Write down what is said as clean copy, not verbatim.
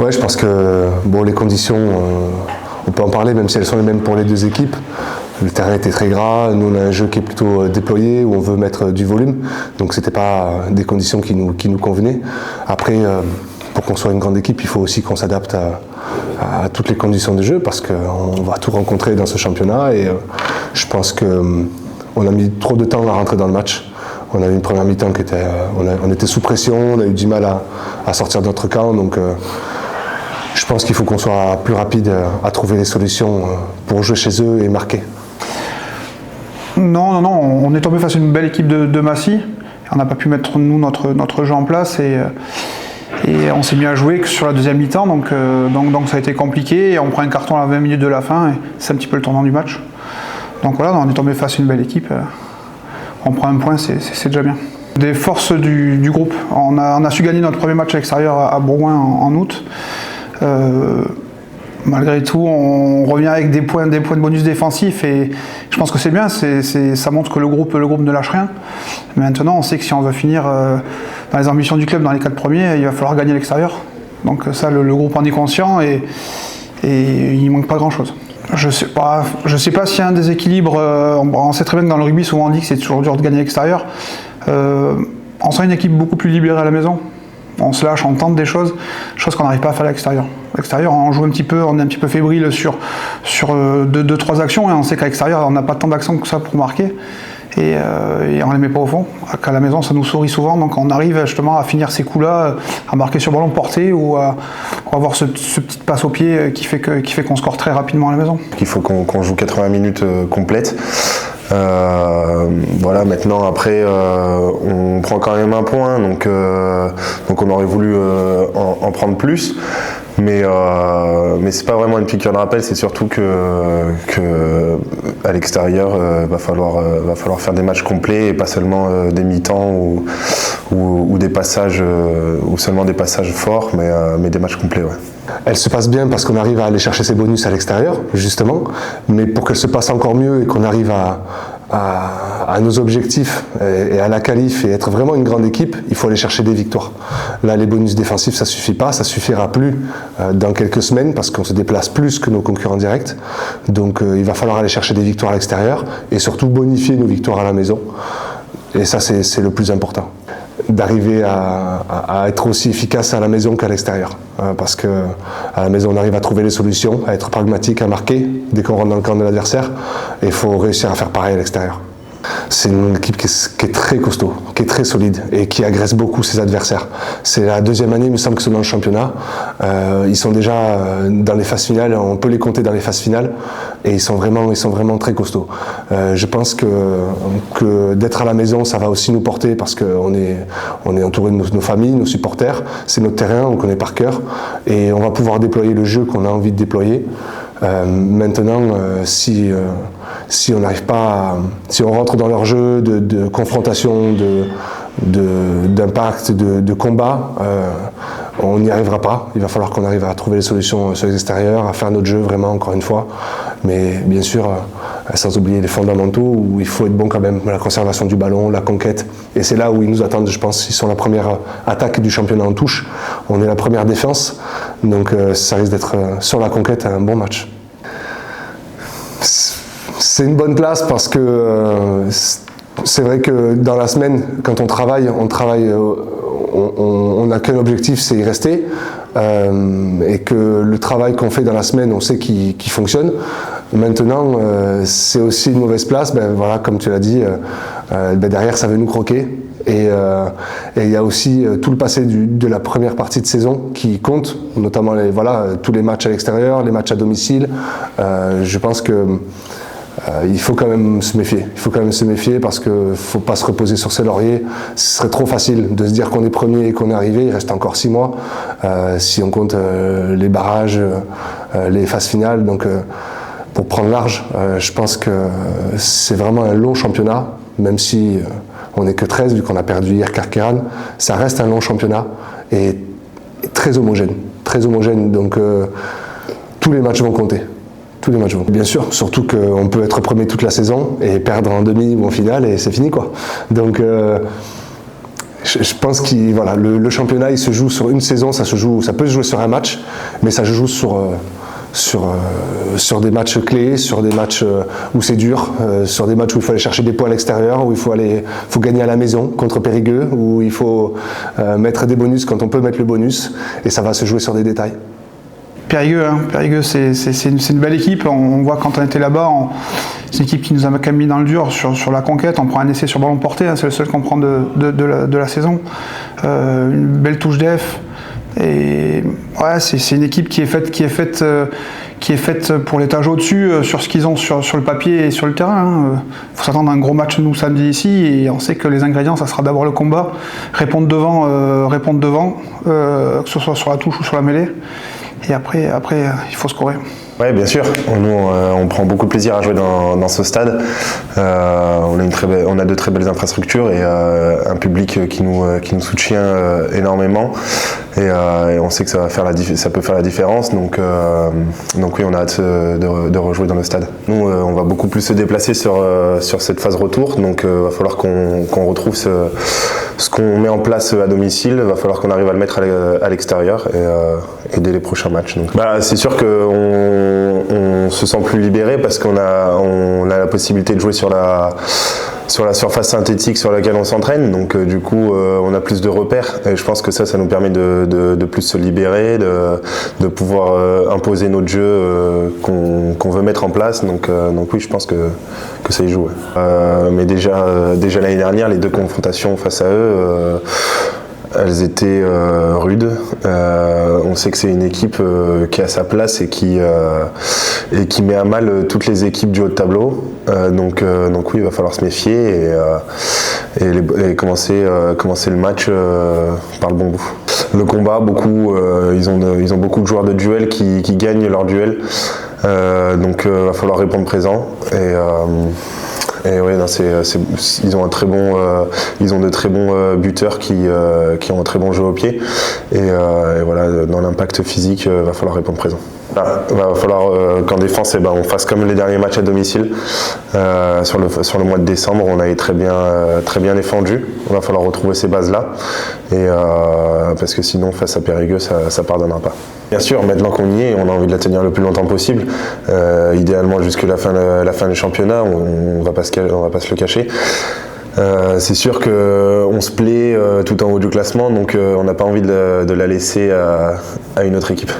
Ouais, je pense que les conditions, on peut en parler même si elles sont les mêmes pour les deux équipes. Le terrain était très gras, nous on a un jeu qui est plutôt déployé où on veut mettre du volume, donc c'était pas des conditions qui nous convenaient. Après, pour qu'on soit une grande équipe, il faut aussi qu'on s'adapte à toutes les conditions de jeu parce qu'on va tout rencontrer dans ce championnat et je pense qu'on a mis trop de temps à rentrer dans le match. On a eu une première mi-temps qui était, on était sous pression, on a eu du mal à sortir de notre camp, donc je pense qu'il faut qu'on soit plus rapide à trouver des solutions pour jouer chez eux et marquer. Non, on est tombé face à une belle équipe de Massy. On n'a pas pu mettre nous notre jeu en place et on s'est mis à jouer que sur la deuxième mi-temps, donc ça a été compliqué. Et on prend un carton à la 20 minutes de la fin et c'est un petit peu le tournant du match. Donc voilà, on est tombé face à une belle équipe. On prend un point, c'est déjà bien. Des forces du groupe. On a su gagner notre premier match à l'extérieur à Bourgoin en août. Malgré tout, on revient avec des points de bonus défensifs et je pense que c'est bien, ça montre que le groupe ne lâche rien. Maintenant, on sait que si on veut finir dans les ambitions du club dans les 4 premiers, il va falloir gagner à l'extérieur. Donc ça, le groupe en est conscient et il manque pas grand-chose. Je sais pas s'il y a un déséquilibre. On sait très bien que dans le rugby, souvent on dit que c'est toujours dur de gagner à l'extérieur. On sent une équipe beaucoup plus libérée à la maison. On se lâche, on tente des choses qu'on n'arrive pas à faire à l'extérieur. À l'extérieur, on joue un petit peu, on est un petit peu fébrile sur 2-3 actions et on sait qu'à l'extérieur, on n'a pas tant d'actions que ça pour marquer et on les met pas au fond. À la maison, ça nous sourit souvent, donc on arrive justement à finir ces coups-là, à marquer sur ballon porté ou à avoir ce petit passe au pied qui fait qu'on score très rapidement à la maison. Il faut qu'on joue 80 minutes complètes. Voilà, maintenant après on prend quand même un point, donc on aurait voulu en prendre plus, mais c'est pas vraiment une piqûre de rappel, c'est surtout que à l'extérieur va falloir faire des matchs complets et pas seulement des mi-temps ou des passages ou seulement des passages forts, mais des matchs complets. Ouais. Elle se passe bien parce qu'on arrive à aller chercher ses bonus à l'extérieur, justement, mais pour qu'elle se passe encore mieux et qu'on arrive à nos objectifs et à la qualif et être vraiment une grande équipe, il faut aller chercher des victoires. Là, les bonus défensifs, ça suffit pas, ça suffira plus dans quelques semaines parce qu'on se déplace plus que nos concurrents directs. Donc, il va falloir aller chercher des victoires à l'extérieur et surtout bonifier nos victoires à la maison. Et ça, c'est le plus important. D'arriver à être aussi efficace à la maison qu'à l'extérieur. Parce qu'à la maison, on arrive à trouver les solutions, à être pragmatique, à marquer dès qu'on rentre dans le camp de l'adversaire. Et il faut réussir à faire pareil à l'extérieur. C'est une équipe qui est très costaud, qui est très solide et qui agresse beaucoup ses adversaires. C'est la deuxième année, il me semble que c'est dans le championnat. Ils sont déjà dans les phases finales, on peut les compter dans les phases finales et ils sont vraiment très costauds. Je pense que d'être à la maison, ça va aussi nous porter parce qu'on est entouré de nos familles, nos supporters. C'est notre terrain, on connaît par cœur et on va pouvoir déployer le jeu qu'on a envie de déployer. Maintenant, si on n'arrive pas, si on rentre dans leur jeu de confrontation, d'impact, de combat, on n'y arrivera pas. Il va falloir qu'on arrive à trouver les solutions sur les extérieurs, à faire notre jeu vraiment encore une fois. Mais bien sûr, sans oublier les fondamentaux où il faut être bon quand même, la conservation du ballon, la conquête. Et c'est là où ils nous attendent, je pense. Ils sont la première attaque du championnat en touche. On est la première défense. Donc ça risque d'être sur la conquête un bon match. C'est une bonne place parce que c'est vrai que dans la semaine, quand on travaille, on n'a qu'un objectif, c'est y rester. Et que le travail qu'on fait dans la semaine, on sait qu'il fonctionne. Maintenant, c'est aussi une mauvaise place. Voilà, comme tu l'as dit, derrière, ça veut nous croquer. Et il y a aussi tout le passé de la première partie de saison qui compte, notamment tous les matchs à l'extérieur, les matchs à domicile. Je pense que il faut quand même se méfier. Il faut quand même se méfier parce qu'il ne faut pas se reposer sur ses lauriers. Ce serait trop facile de se dire qu'on est premier et qu'on est arrivé. Il reste encore 6 mois si on compte les barrages, les phases finales. Donc pour prendre large, je pense que c'est vraiment un long championnat, même si on n'est que 13 vu qu'on a perdu hier Carqueiranne. Ça reste un long championnat et très homogène. Très homogène. Donc tous les matchs vont compter. Tous les matchs vont. Bien sûr, surtout qu'on peut être premier toute la saison et perdre en demi ou en finale et c'est fini quoi. Donc je pense que voilà, le championnat il se joue sur une saison, ça peut se jouer sur un match, mais ça se joue sur des matchs clés, sur des matchs où c'est dur, sur des matchs où il faut aller chercher des points à l'extérieur, où il faut gagner à la maison contre Périgueux, où il faut mettre des bonus quand on peut mettre le bonus, et ça va se jouer sur des détails. Périgueux, c'est une belle équipe. On voit quand on était là-bas, c'est une équipe qui nous a quand même mis dans le dur sur la conquête. On prend un essai sur ballon porté, c'est le seul qu'on prend de la saison. Une belle touche d'F. Et ouais, c'est une équipe qui est faite pour l'étage au-dessus sur ce qu'ils ont sur le papier et sur le terrain. Faut s'attendre à un gros match nous samedi ici, et on sait que les ingrédients, ça sera d'abord le combat, répondre devant, que ce soit sur la touche ou sur la mêlée. Et après, il faut scorer. Oui, bien sûr. On prend beaucoup de plaisir à jouer dans ce stade. On a de très belles infrastructures et un public qui nous soutient énormément. Et on sait que ça peut faire la différence. Donc oui, on a hâte de rejouer dans le stade. Nous, on va beaucoup plus se déplacer sur cette phase retour. Donc il va falloir qu'on retrouve ce qu'on met en place à domicile. Il va falloir qu'on arrive à le mettre à l'extérieur et dès les prochains matchs. Donc, c'est sûr qu'on se sent plus libéré parce qu'on a la possibilité de jouer sur la surface synthétique sur laquelle on s'entraîne, donc du coup on a plus de repères, et je pense que ça nous permet de plus se libérer, de pouvoir imposer notre jeu qu'on veut mettre en place, donc oui, je pense que ça y joue. Mais déjà l'année dernière, les deux confrontations face à eux, elles étaient rudes. On sait que c'est une équipe qui a sa place et qui met à mal toutes les équipes du haut de tableau. Donc oui, il va falloir se méfier et commencer le match par le bon bout. Le combat, ils ont beaucoup de joueurs de duel qui gagnent leur duel. Donc va falloir répondre présent. Et ouais, non, ils ont de très bons buteurs qui ont un très bon jeu au pied. Et voilà, dans l'impact physique, va falloir répondre présent. Va falloir qu'en défense, on fasse comme les derniers matchs à domicile. Sur le mois de décembre, on avait très bien défendu. Il va falloir retrouver ces bases-là. Parce que sinon, face à Périgueux, ça pardonnera pas. Bien sûr, maintenant qu'on y est, on a envie de la tenir le plus longtemps possible. Idéalement jusqu'à la fin du championnat, on va pas se le cacher. C'est sûr qu'on se plaît tout en haut du classement, donc on n'a pas envie de la laisser à une autre équipe.